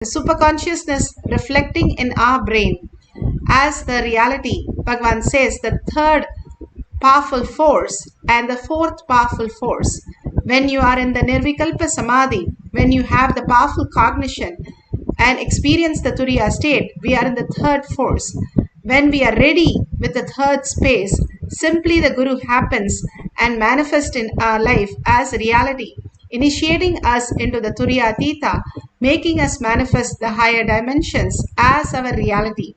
The superconsciousness reflecting in our brain as the reality. Bhagavan says the third powerful force and the fourth powerful force. When you are in the Nirvikalpa Samadhi, when you have the powerful cognition and experience the Turiya state, we are in the third force. When we are ready with the third space, simply the Guru happens and manifests in our life as reality, initiating us into the Turiya Atita, making us manifest the higher dimensions as our reality.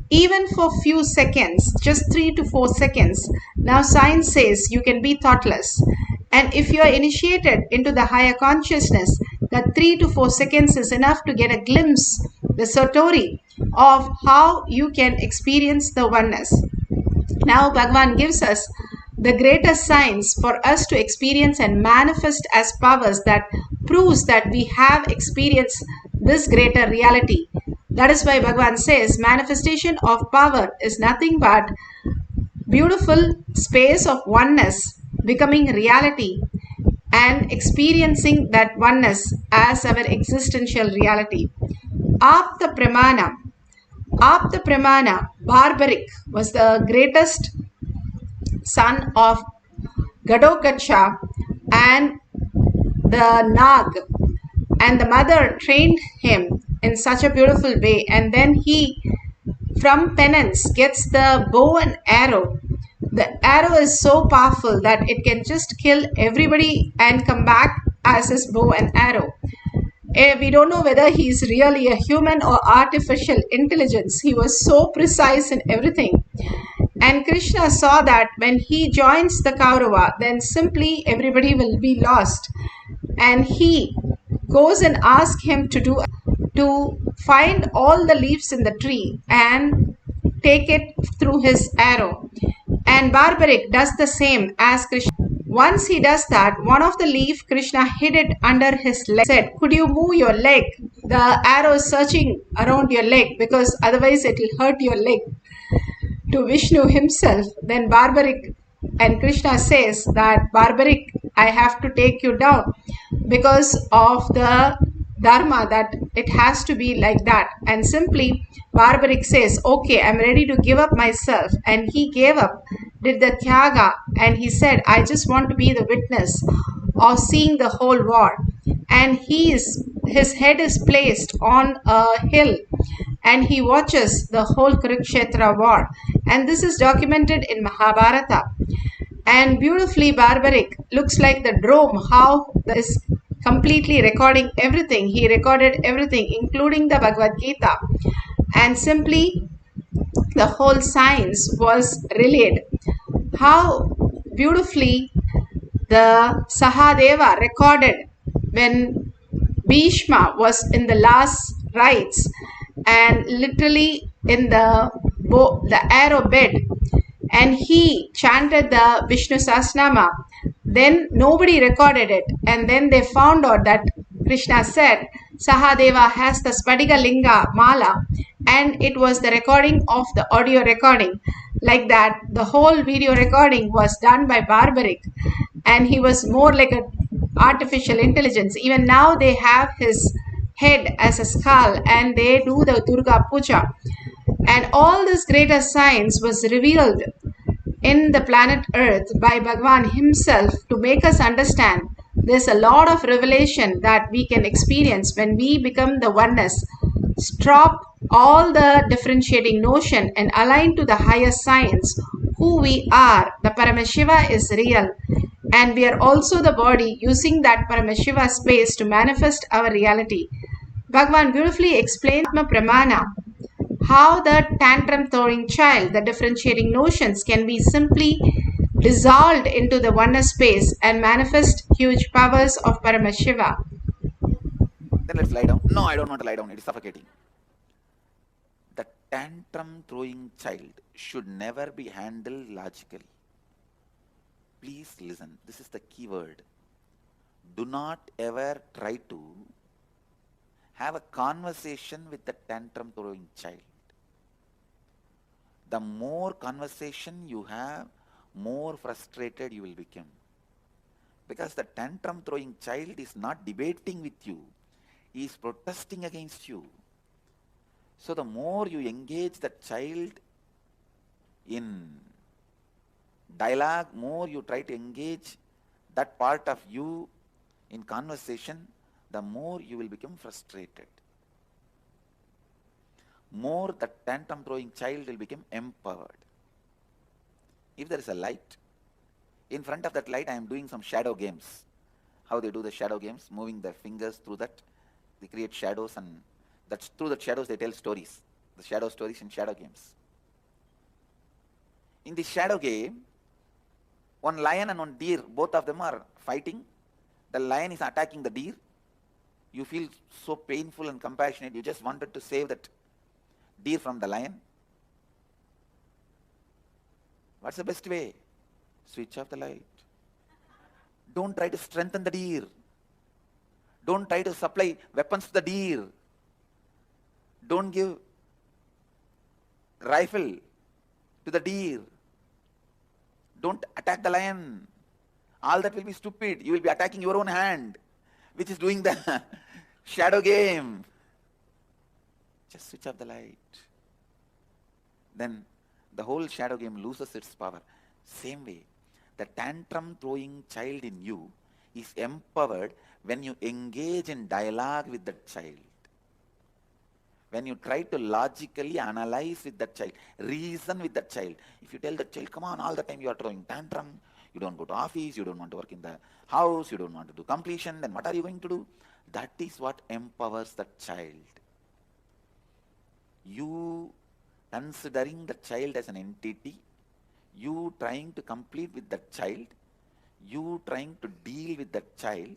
Even for few seconds, just 3 to 4 seconds, now science says you can be thoughtless. And if you are initiated into the higher consciousness, that 3 to 4 seconds is enough to get a glimpse, the satori of how you can experience the oneness. Now Bhagavan gives us the greatest signs for us to experience and manifest as powers that proves that we have experienced this greater reality. That is why Bhagavan says manifestation of power is nothing but beautiful space of oneness becoming reality and experiencing that oneness as our existential reality. Apta Pramana. Apta Pramana, barbaric, was the greatest son of Gadokacha and the Nag, and the mother trained him in such a beautiful way, and then he from penance gets the bow and arrow. The arrow is so powerful that it can just kill everybody and come back as his bow and arrow. We don't know whether he's really a human or artificial intelligence. He was so precise in everything. And Krishna saw that when he joins the Kaurava, then simply everybody will be lost. And he goes and asks him to find all the leaves in the tree and take it through his arrow. And Barbaric does the same as Krishna. Once he does that, one of the leaf, Krishna hid it under his leg. Said, could you move your leg? The arrow is searching around your leg because otherwise it will hurt your leg. To Vishnu himself, then Barbaric, and Krishna says that Barbaric, I have to take you down because of the dharma that it has to be like that. And simply Barbaric says, okay, I'm ready to give up myself. And he gave up, did the tyaga, and he said, I just want to be the witness of seeing the whole war. And his head is placed on a hill and he watches the whole Kurukshetra war. And this is documented in Mahabharata. And beautifully Barbaric looks like the drone, how is completely recording everything. He recorded everything, including the Bhagavad Gita. And simply the whole science was relayed. How beautifully the Sahadeva recorded when Bhishma was in the last rites and literally in the arrow bed, and he chanted the Vishnu Sahasranama. Then nobody recorded it, and then they found out that Krishna said Sahadeva has the Spadiga Linga Mala, and it was the recording of the audio recording. Like that, the whole video recording was done by Barbaric, and he was more like an artificial intelligence. Even now they have his head as a skull and they do the Durga Puja. And all this greater science was revealed in the planet Earth by Bhagavan himself to make us understand there's a lot of revelation that we can experience when we become the oneness. Stop all the differentiating notion and align to the higher science. Who we are, the Paramashiva is real. And we are also the body using that Paramashiva space to manifest our reality. Bhagavan beautifully explained Atma Pramana, how the tantrum throwing child, the differentiating notions can be simply dissolved into the oneness space and manifest huge powers of Paramashiva. Then let's lie down. No, I don't want to lie down. It is suffocating. The tantrum throwing child should never be handled logically. Please listen. This is the key word. Do not ever try to have a conversation with the tantrum throwing child. The more conversation you have, more frustrated you will become. Because the tantrum throwing child is not debating with you. he is protesting against you. So the more you engage the child in dialogue, more you try to engage that part of you in conversation, the more you will become frustrated. More the tantrum throwing child will become empowered. If there is a light, in front of that light I am doing some shadow games. How they do the shadow games, moving their fingers through that, they create shadows, and that's through the shadows they tell stories, the shadow stories in shadow games. In the shadow game, one lion and one deer, both of them are fighting. The lion is attacking the deer. You feel so painful and compassionate, you just wanted to save that deer from the lion. What's the best way? Switch off the light. Don't try to strengthen the deer. Don't try to supply weapons to the deer. Don't give rifle to the deer. Don't attack the lion. All that will be stupid. You will be attacking your own hand, which is doing the shadow game. Just switch off the light. Then the whole shadow game loses its power. Same way, the tantrum throwing child in you is empowered when you engage in dialogue with that child. When you try to logically analyze with that child, reason with that child. If you tell that child, come on, all the time you are throwing tantrum, you don't go to office, you don't want to work in the house, you don't want to do completion, then what are you going to do? That is what empowers that child. You considering the child as an entity, you trying to complete with that child, you trying to deal with that child,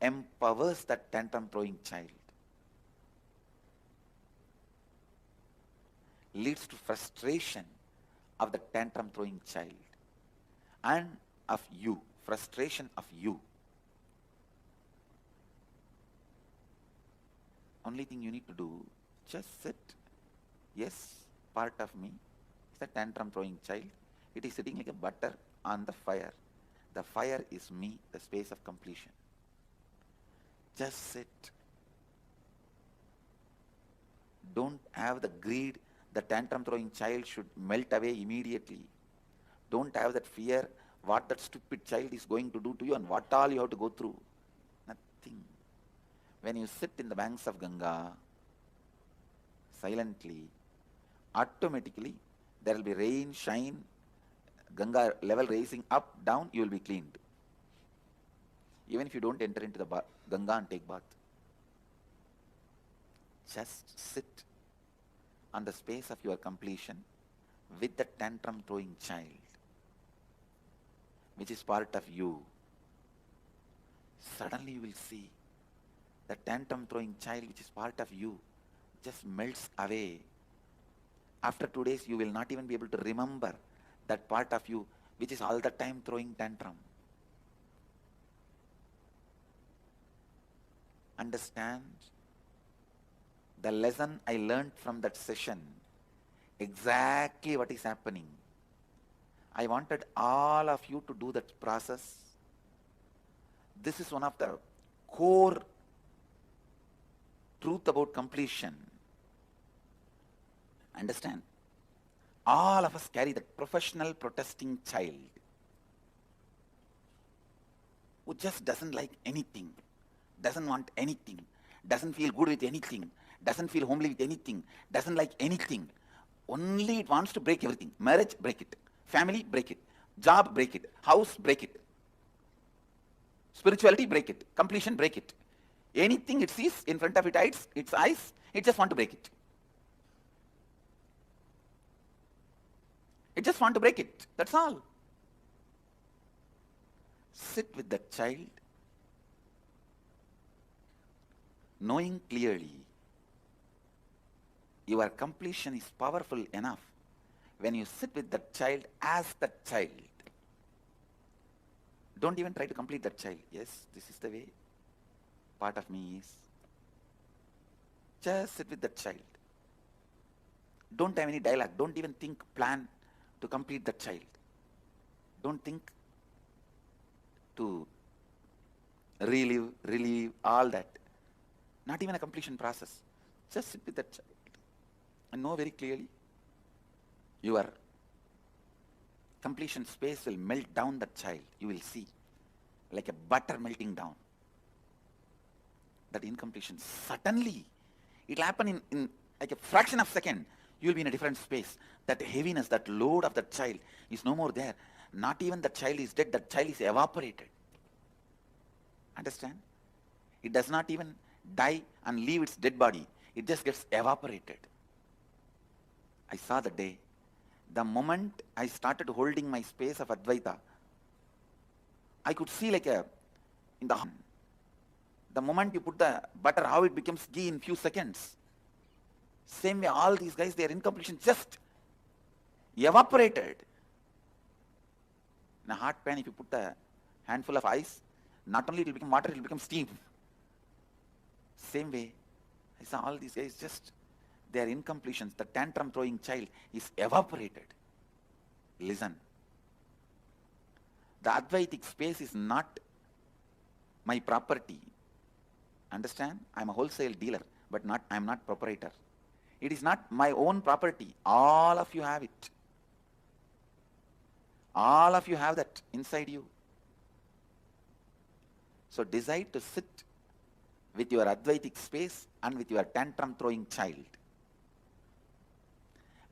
empowers that tantrum throwing child. Leads to frustration of the tantrum throwing child and of you, frustration of you. Only thing you need to do, just sit. Yes, part of me is the tantrum throwing child. It is sitting like a butter on the fire. The fire is me, the space of completion. Just sit. Don't have the greed. The tantrum throwing child should melt away immediately. Don't have that fear what that stupid child is going to do to you and what all you have to go through. Nothing. When you sit in the banks of Ganga, silently, automatically there will be rain, shine, Ganga level raising up, down, you will be cleaned. Even if you don't enter into the Ganga and take bath. Just sit on the space of your completion with the tantrum throwing child, which is part of you. Suddenly you will see the tantrum throwing child, which is part of you, just melts away. After 2 days, you will not even be able to remember that part of you, which is all the time throwing tantrum. Understand the lesson I learned from that session, exactly what is happening. I wanted all of you to do that process. This is one of the core truth about completion. Understand? All of us carry that professional protesting child who just doesn't like anything, doesn't want anything, doesn't feel good with anything, doesn't feel homely with anything, doesn't like anything. Only it wants to break everything. Marriage, break it. Family, break it. Job, break it. House, break it. Spirituality, break it. Completion, break it. Anything it sees in front of its eyes, it just wants to break it. It just wants to break it. That's all. Sit with that child, knowing clearly your completion is powerful enough when you sit with that child as that child. Don't even try to complete that child. Yes, this is the way part of me is. Just sit with that child. Don't have any dialogue. Don't even think, plan to complete that child. Don't think to relieve, all that. Not even a completion process. Just sit with that child and know very clearly your completion space will melt down that child. You will see like a butter melting down. That incompletion, suddenly it will happen in like a fraction of a second. You will be in a different space. That heaviness, that load of that child is no more there. Not even the child is dead, that child is evaporated. Understand? It does not even die and leave its dead body. It just gets evaporated. I saw the day. The moment I started holding my space of Advaita, I could see like in the moment you put the butter, how it becomes ghee in few seconds. Same way, all these guys, their incompletion just evaporated. In a hot pan, if you put a handful of ice, not only it will become water, it will become steam. Same way, I saw all these guys just, their incompletions, the tantrum throwing child is evaporated. Listen. The Advaitic space is not my property. Understand? I am a wholesale dealer, but I am not proprietor. It is not my own property. All of you have it. All of you have that inside you. So decide to sit with your Advaitic space and with your tantrum throwing child.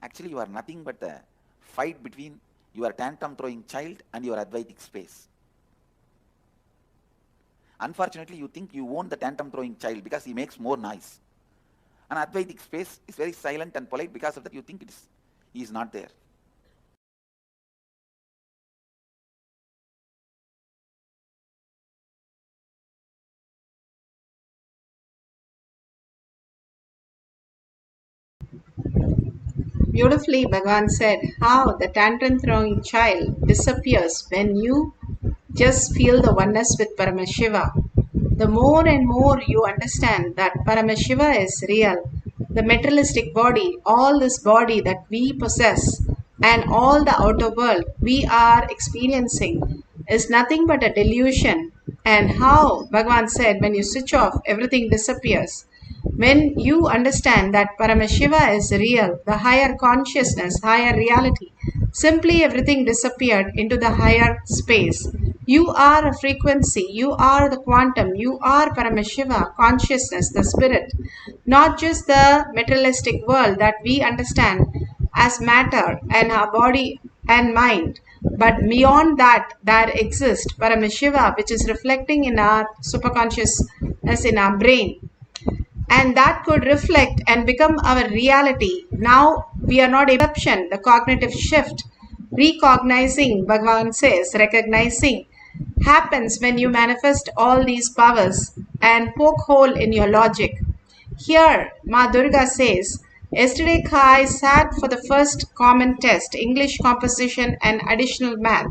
Actually, you are nothing but the fight between your tantrum throwing child and your Advaitic space. Unfortunately, you think you own the tantrum throwing child because he makes more noise. An Advaitic space is very silent and polite. Because of that, you think he is not there. Beautifully, Bhagavan said how the tantrum throwing child disappears when you just feel the oneness with Paramashiva. The more and more you understand that Paramashiva is real, the materialistic body, all this body that we possess, and all the outer world we are experiencing is nothing but a delusion. And how Bhagavan said, when you switch off, everything disappears. When you understand that Paramashiva is real, the higher consciousness, higher reality, simply everything disappeared into the higher space. You are a frequency, you are the quantum, you are Paramashiva, consciousness, the spirit, not just the materialistic world that we understand as matter and our body and mind. But beyond that, there exists Paramashiva, which is reflecting in our superconsciousness, in our brain. And that could reflect and become our reality. Now we are not exception, the cognitive shift, recognizing, Bhagavan says, recognizing happens when you manifest all these powers and poke hole in your logic. Here, Ma Durga says, yesterday Kai sat for the first common test, English composition and additional math.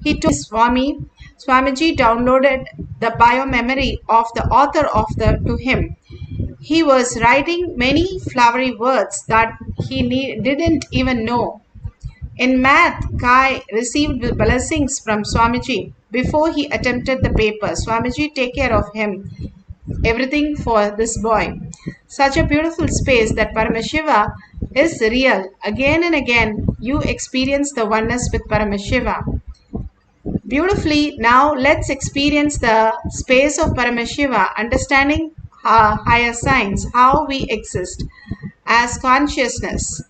He took Swamiji downloaded the bio memory of the author of to him. He was writing many flowery words that he didn't even know. In math, Kai received blessings from Swamiji before he attempted the paper. Swamiji, take care of him. Everything for this boy. Such a beautiful space that Paramashiva is real. Again and again, you experience the oneness with Paramashiva. Beautifully, now let's experience the space of Paramashiva, understanding higher science, how we exist as consciousness.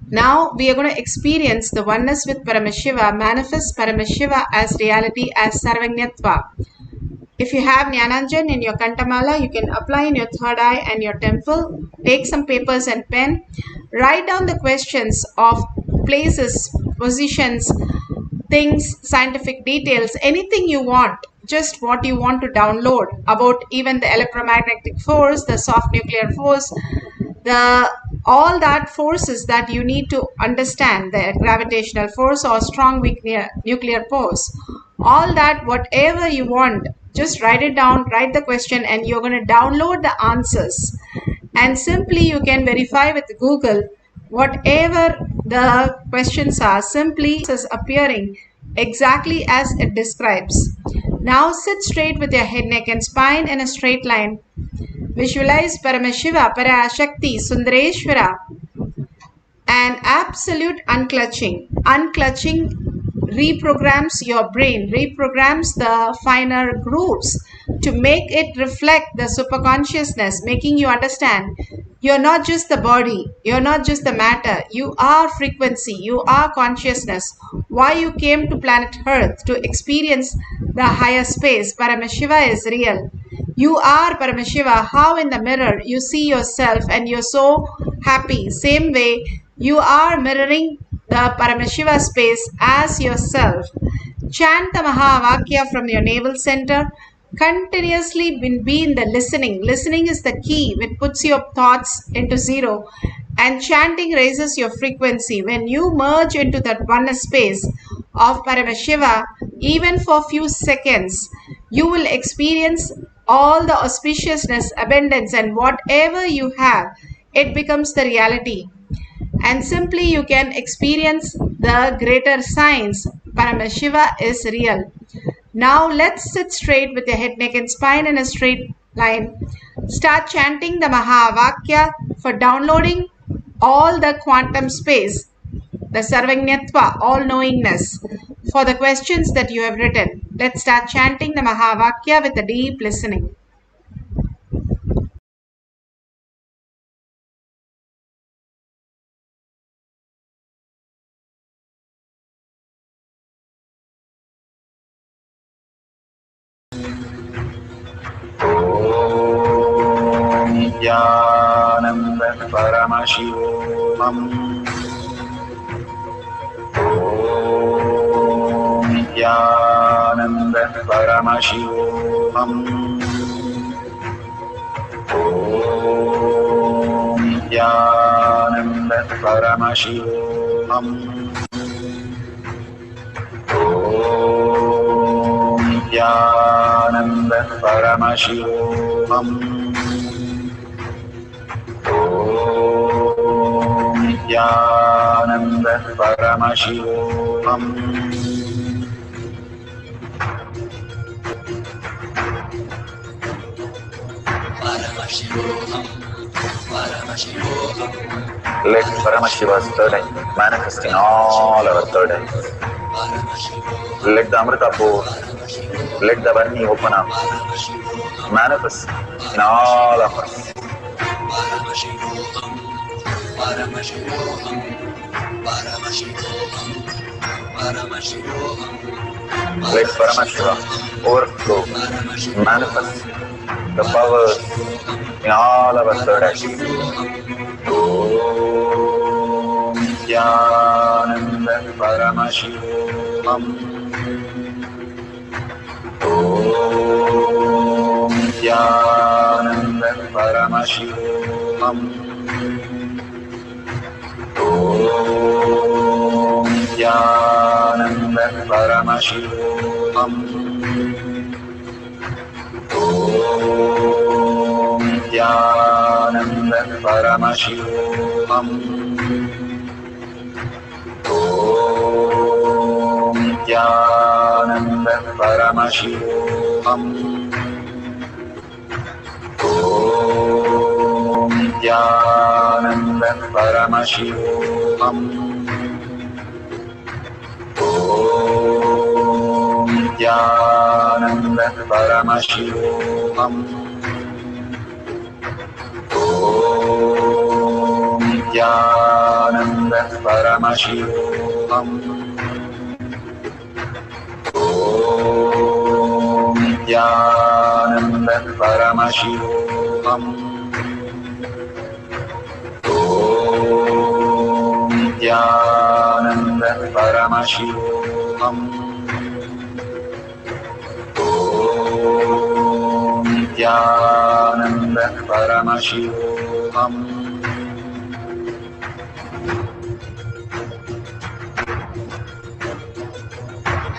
Now we are going to experience the oneness with Paramashiva, manifest Paramashiva as reality, as Sarvagnyatva. If you have Jnananjan in your Kantamala, you can apply in your third eye and your temple. Take some papers and pen. Write down the questions of places, positions, things, scientific details, anything you want. Just what you want to download about even the electromagnetic force, the soft nuclear force, all that forces that you need to understand, the gravitational force or strong weak nuclear force. All that, whatever you want, just write it down, write the question, and you're going to download the answers. And simply you can verify with Google whatever the questions are, simply is appearing exactly as it describes. Now sit straight with your head, neck and spine in a straight line. Visualize Paramashiva, Parashakti, Sundareshwara, and absolute unclutching. Unclutching reprograms your brain, reprograms the finer grooves to make it reflect the superconsciousness, making you understand you're not just the body, you're not just the matter, you are frequency, you are consciousness. Why you came to planet Earth to experience the higher space. Paramashiva is real. You are Paramashiva. How in the mirror you see yourself and you're so happy. Same way you are mirroring the Paramashiva space as yourself. Chant the Mahavakya from your navel center. Continuously be in the listening. Listening is the key which puts your thoughts into zero. And chanting raises your frequency. When you merge into that oneness space of Paramashiva, even for few seconds, you will experience all the auspiciousness, abundance, and whatever you have, it becomes the reality. And simply you can experience the greater science. Paramashiva is real. Now let's sit straight with your head, neck and spine in a straight line. Start chanting the Mahavakya for downloading all the quantum space, the Sarvajñatva, all-knowingness, for the questions that you have written. Let's start chanting the Mahavakya with a deep listening. Nithyananda Paramashivoham. Nithyananda Paramashivoham. Nithyananda Paramashivoham. Nithyananda Paramashivoham. Nithyananda Paramashivoham. Paramashivoham, Paramashivoham. Let Paramashiva's third eye manifest in all our third eyes. Let the Amrita pour, let the Varni open up, manifest in all of us. Paramashivoham, Paramashivoham, Paramashivoham, Paramashivoham. Let Paramashiva overflow, manifest the powers in all our third eyes. Om Nithyananda Paramashivoham. Om Nithyananda Paramashivoham. Om Nithyananda Paramashivoham. Om Nithyananda Paramashivoham. Om Nithyananda Paramashivoham. Om Nithyananda Paramashivoham. Om Nithyananda Paramashivoham. Om Nithyananda Paramashivoham. Om Nithyananda Paramashivoham. Om Nithyananda Paramashivoham. Om Nithyananda Paramashivoham.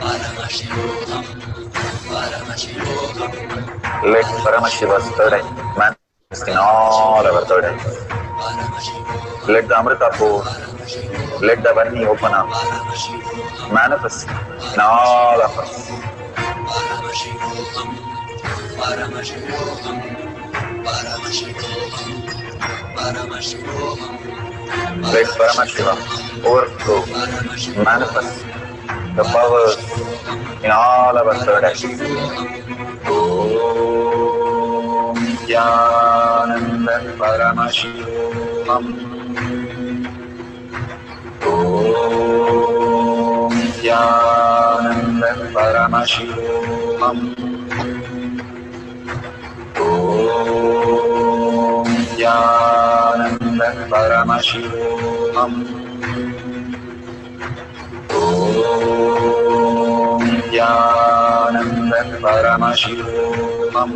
Paramashivoham, Paramashivoham. Let Paramashiva's third eye manifest in all our third eyes. Let the Amrita pour, let the Varni open up, manifest in all of us. Paramashivoham, Paramashivoham, Paramashivoham, Paramashivoham. Let Paramashivam overflow, manifest the powers in all our third eye. Om Nithyananda Paramashivam. Om Nithyananda Paramashivam. Om Nithyananda Paramashivoham. Om Nithyananda Paramashivoham.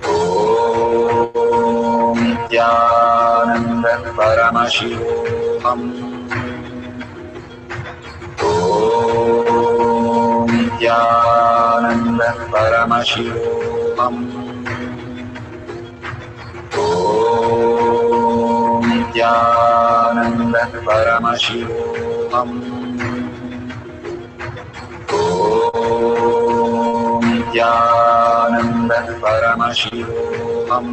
Om Nithyananda Paramashivoham. Om Nithyananda Paramashivoham. Om Nithyananda Paramashivoham. Om Nithyananda Paramashivoham. Om Nithyananda Paramashivoham.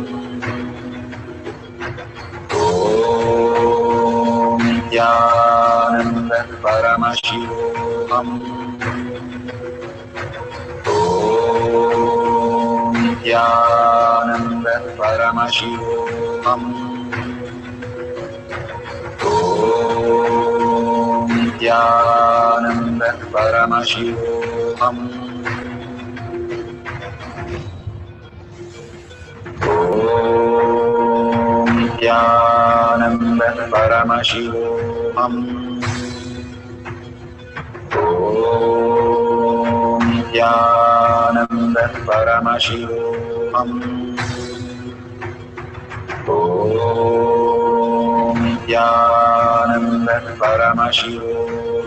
Om Nithyananda Paramashivoham. Om Nithyananda Paramashivoham. Om Nithyananda Paramashivoham. Om Nithyananda Paramashivoham. Om Nithyananda Paramashivoham. Om Nithyananda Paramashivoham.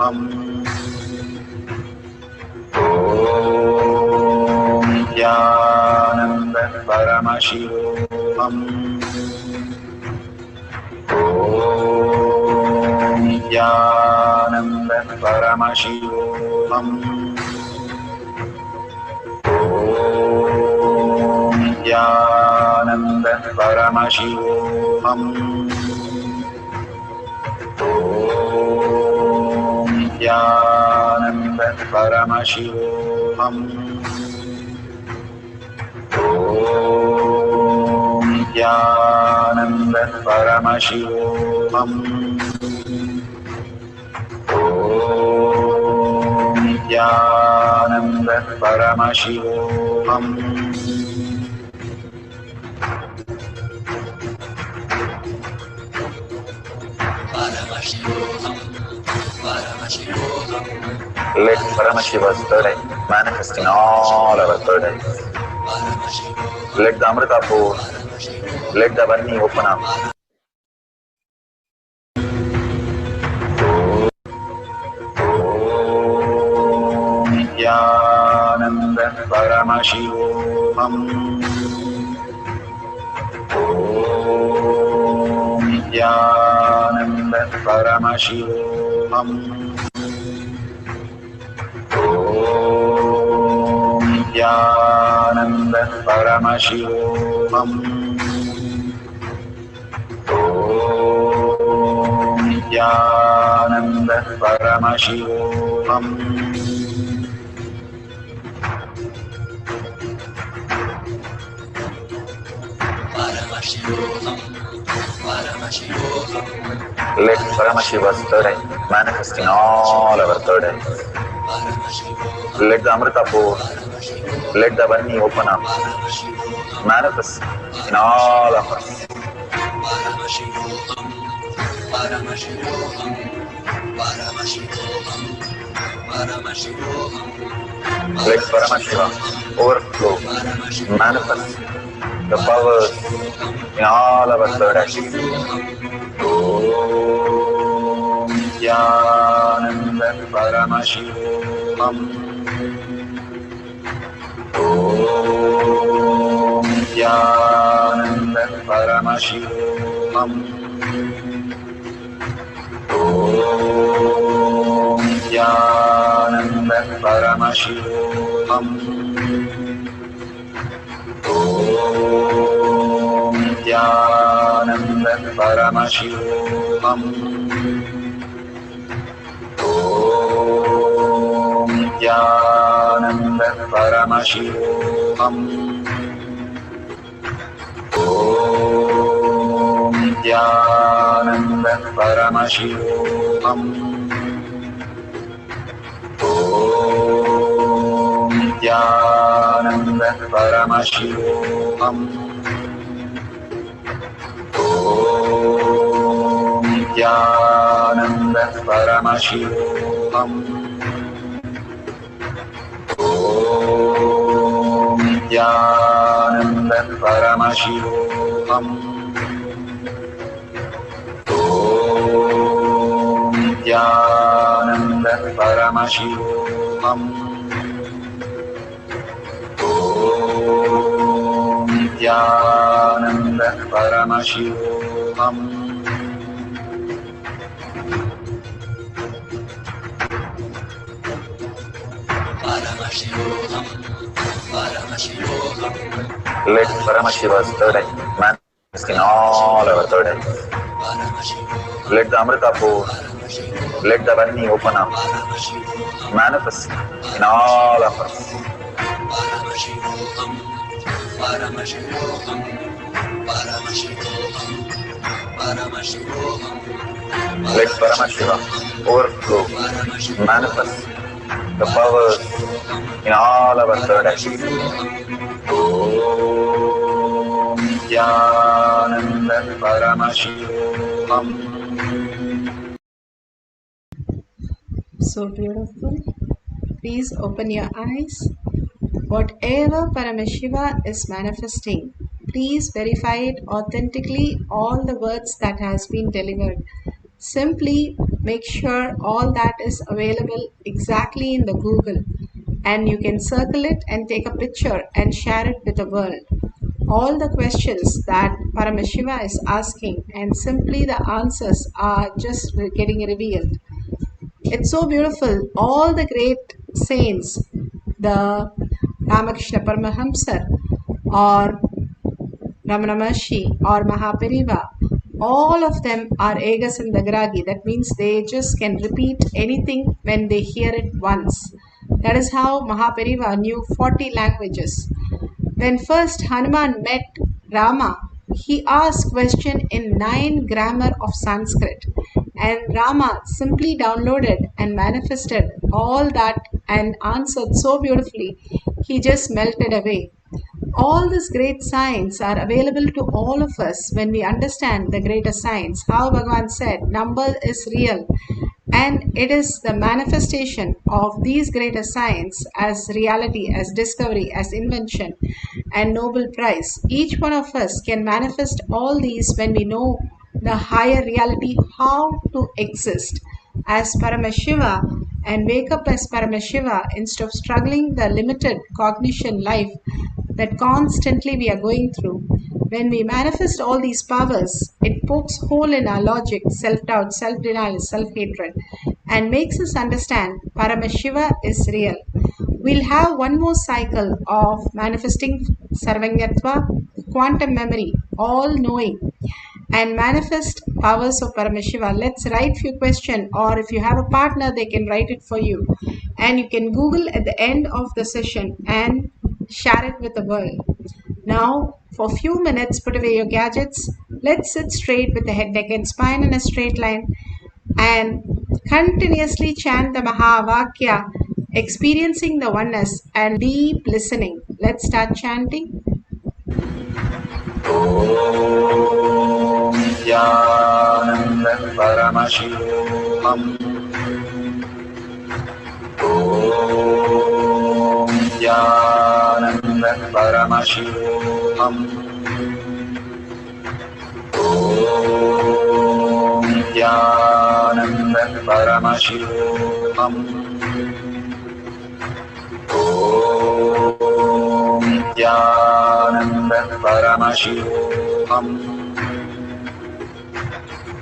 Om Nithyananda Paramashivoham. Om Nithyananda Paramashivoham. Om Nithyananda Paramashivoham. Om Nithyananda Paramashivoham. Om Nithyananda Paramashivoham. Paramashivoham, Paramashivoham, Let Paramashiva's third eye manifest in all our third eyes. Paramashivoham, Let the Amrita pour, let the Varni open up. Om Nithyananda Paramashivoham. Om Nithyananda Paramashivoham. Om Nithyananda Paramashivoham. Om Nithyananda Paramashivoham. Paramashivoham, Paramashivoham, Let Paramashiva's third eye manifest in all our third eyes. Paramashivoham, Let the Amrita pour, let the Varni open up. Paramashivoham, Manifest in all of us. Paramashivoham, Paramashivoham, Paramashivoham, Paramashivoham, Let Paramashiva overflow, manifest the powers in all our third eye. Om Nithyananda Paramashivoham. Om Nithyananda Paramashivoham. Om Nithyananda Paramashivoham. Om Nithyananda Paramashivam. Om Nithyananda Paramashivoham. Om Nithyananda Paramashivoham. Om Nithyananda Paramashivoham. Om Nithyananda Paramashivoham. Om Nithyananda Paramashivoham. Om Nithyananda Paramashivoham. Om Nithyananda Paramashivoham. Paramashivoham, Paramashivoham, Let Paramashiva's third eye manifest in all our third eyes. Paramashivoham, Let the Amrita pour, let the Varni open up, Paramashivoham, manifest in all of us. Paramashivoham, Paramashivoham, Paramashivoham, Paramashivoham, Let Paramashiva overflow, manifest the powers in all our third eyes. Om Nithyananda Paramashivoham. So beautiful. Please open your eyes. Whatever Paramashiva is manifesting, please verify it authentically, all the words that has been delivered. Simply make sure all that is available exactly in the Google, and you can circle it and take a picture and share it with the world. All the questions that Paramashiva is asking, and simply the answers are just getting revealed. It's so beautiful. All the great saints, the Ramakrishna Paramahamsar or Ramana Maharshi or Mahapariva, all of them are Egas and Dagragi. That means they just can repeat anything when they hear it once. That is how Mahapariva knew 40 languages. When first Hanuman met Rama, he asked question in 9 grammar of Sanskrit, and Rama simply downloaded and manifested all that and answered so beautifully, he just melted away. All these great signs are available to all of us when we understand the greater science. How Bhagavan said, number is real, and it is the manifestation of these greater science as reality, as discovery, as invention and Nobel Prize. Each one of us can manifest all these when we know the higher reality, how to exist as Paramashiva and wake up as Paramashiva instead of struggling the limited cognition life that constantly we are going through. When we manifest all these powers, it pokes hole in our logic, self-doubt, self-denial, self-hatred, and makes us understand Paramashiva is real. We'll have one more cycle of manifesting Sarvangatva, quantum memory, all-knowing, and manifest powers of Paramashiva. Let's write few questions, or if you have a partner, they can write it for you. And you can Google at the end of the session and share it with the world. Now, for a few minutes, put away your gadgets. Let's sit straight with the head, neck, and spine in a straight line and continuously chant the Mahavakya, experiencing the oneness and deep listening. Let's start chanting. Om Nithyananda Paramashivam. Om Nithyananda Paramashivam. Om Nithyananda Paramashivam. Om Nithyananda Paramashivoham.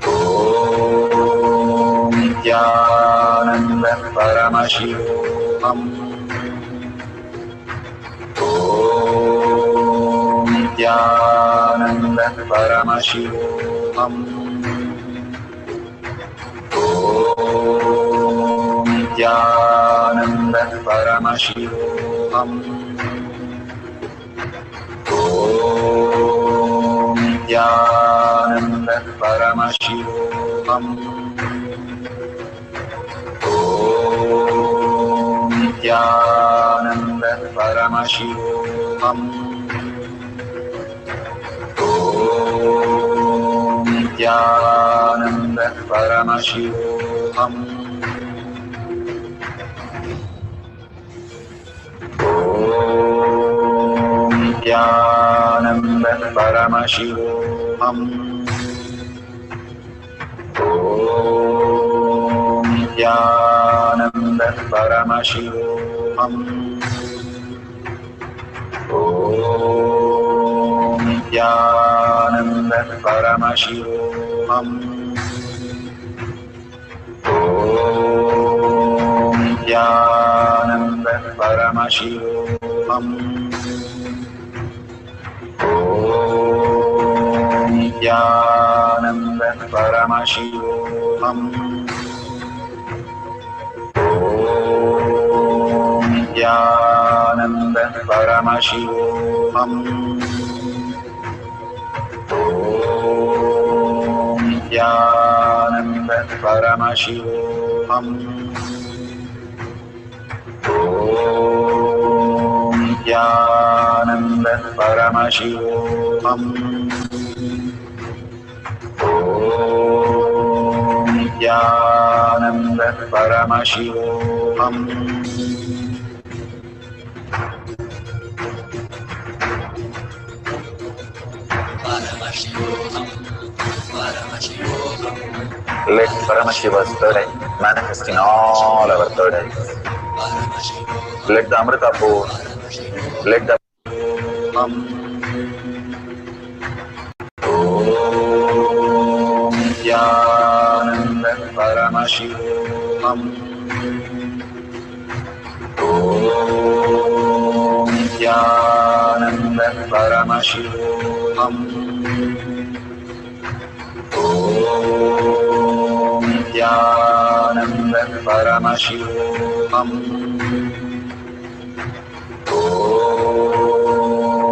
Om Nithyananda Paramashivoham. Om Nithyananda Paramashivoham. Om Nithyananda Paramashivoham. Om Nithyananda Paramashivoham. Om Nithyananda Paramashivoham. Om Nithyananda Paramashivoham. Om Nithyananda Paramashivoham. Om Nithyananda Paramashivoham. Om Nithyananda Paramashivoham. Om Nithyananda Paramashivoham. Om Nithyananda Paramashivoham. Om Nithyananda Paramashivoham. Om Nithyananda Paramashivoham. Om Nithyananda Paramashivoham. Om Nithyananda Paramashivoham. Paramashivoham, Paramashivoham, Let Paramashiva's third eye manifest in all our third eyes. Paramashivoham, Let the Amrita pour, Paramashivoham, let the Om Nithyananda Paramashivoham. Om Nithyananda Paramashivoham. Om Nithyananda Paramashivoham. Om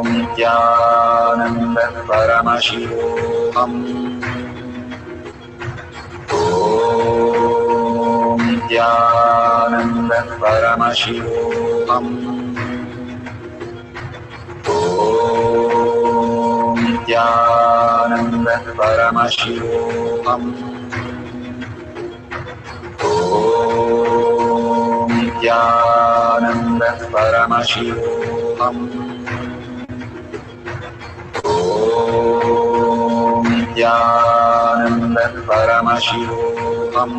Nithyananda Paramashivoham. Om Nithyananda Paramashivoham. Om Nithyananda Paramashivoham. Om Nithyananda Paramashivoham. Om Nithyananda Paramashivoham. Om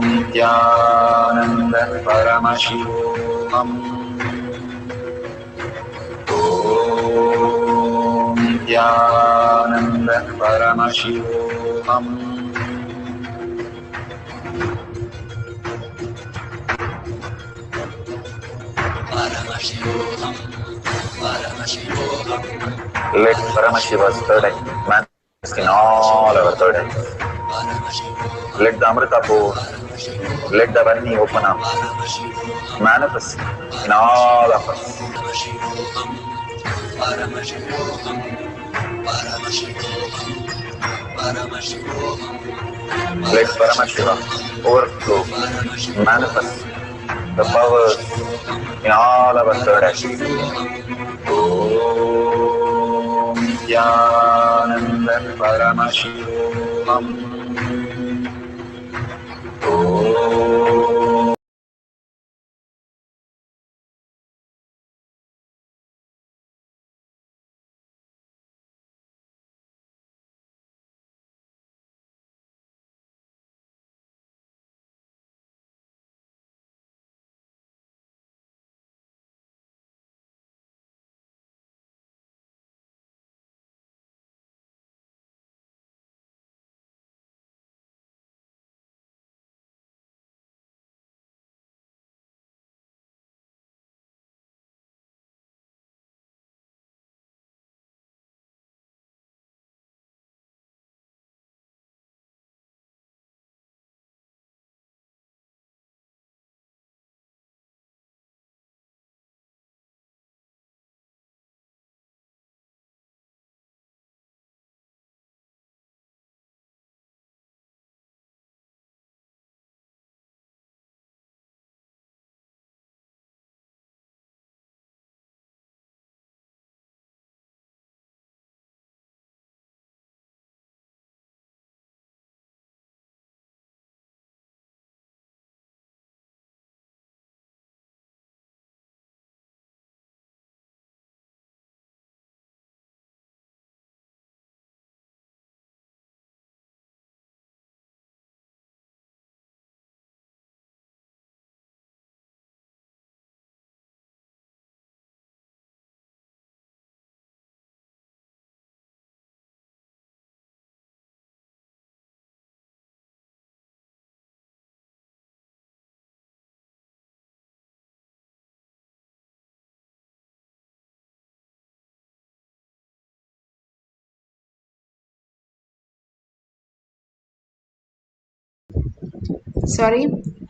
Nithyananda Paramashivoham. Om Nithyananda Paramashivoham. Paramashivoham, Paramashivoham, Let Paramashiva's third eye manifest in all our third eyes. Paramashivoham, Let the Amrita pour, Paramashivoham, let the Varni open up, Paramashivoham, manifest in all of us. Paramashivoham, Paramashivoham, Paramashivoham, Paramashivoham, Let Paramashiva overflow, manifest the powers in all our third eyes. Om Nithyananda Paramashivoham. Om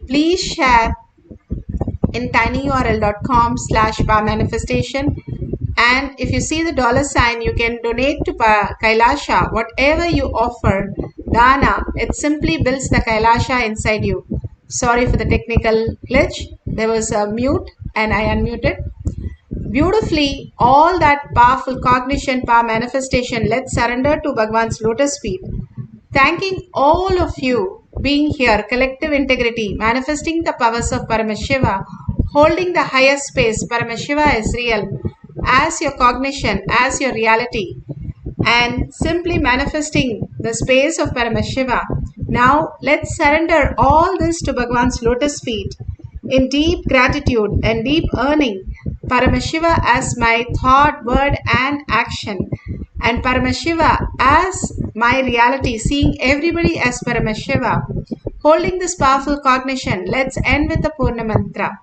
please share in tinyurl.com/powermanifestation. And if you see the $sign, you can donate to Kailasha. Whatever you offer, Dana, it simply builds the Kailasha inside you. Sorry for the technical glitch. There was a mute and I unmuted. Beautifully, all that powerful cognition, power manifestation, let's surrender to Bhagwan's lotus feet. Thanking all of you being here, collective integrity, manifesting the powers of Paramashiva, holding the higher space. Paramashiva is real as your cognition, as your reality, and simply manifesting the space of Paramashiva. Now let's surrender all this to Bhagwan's lotus feet in deep gratitude and deep earning Paramashiva as my thought, word and action, and Paramashiva as my reality, seeing everybody as Paramashiva, holding this powerful cognition. Let's end with the Purna Mantra.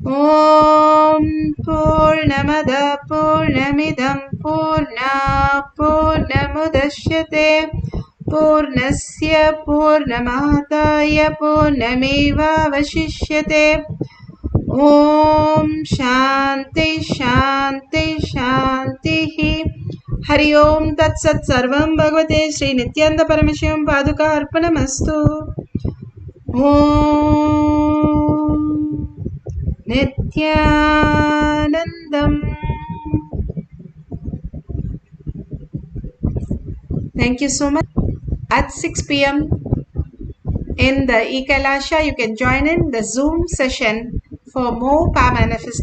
Om Purnamada Purnamidam Purna Purnamudashyate Purnasya Purnamataya Purnameva Vashishyate. Om Shanti Shanti Shanti. Hari Om Tat Sat Sarvam Bhagavate Sri Nithyananda Paramashivam Paduka Arpanamastu. Om Nithyanandam. Thank you so much. At 6 p.m. in the eKailasha, you can join in the Zoom session for more power manifestation.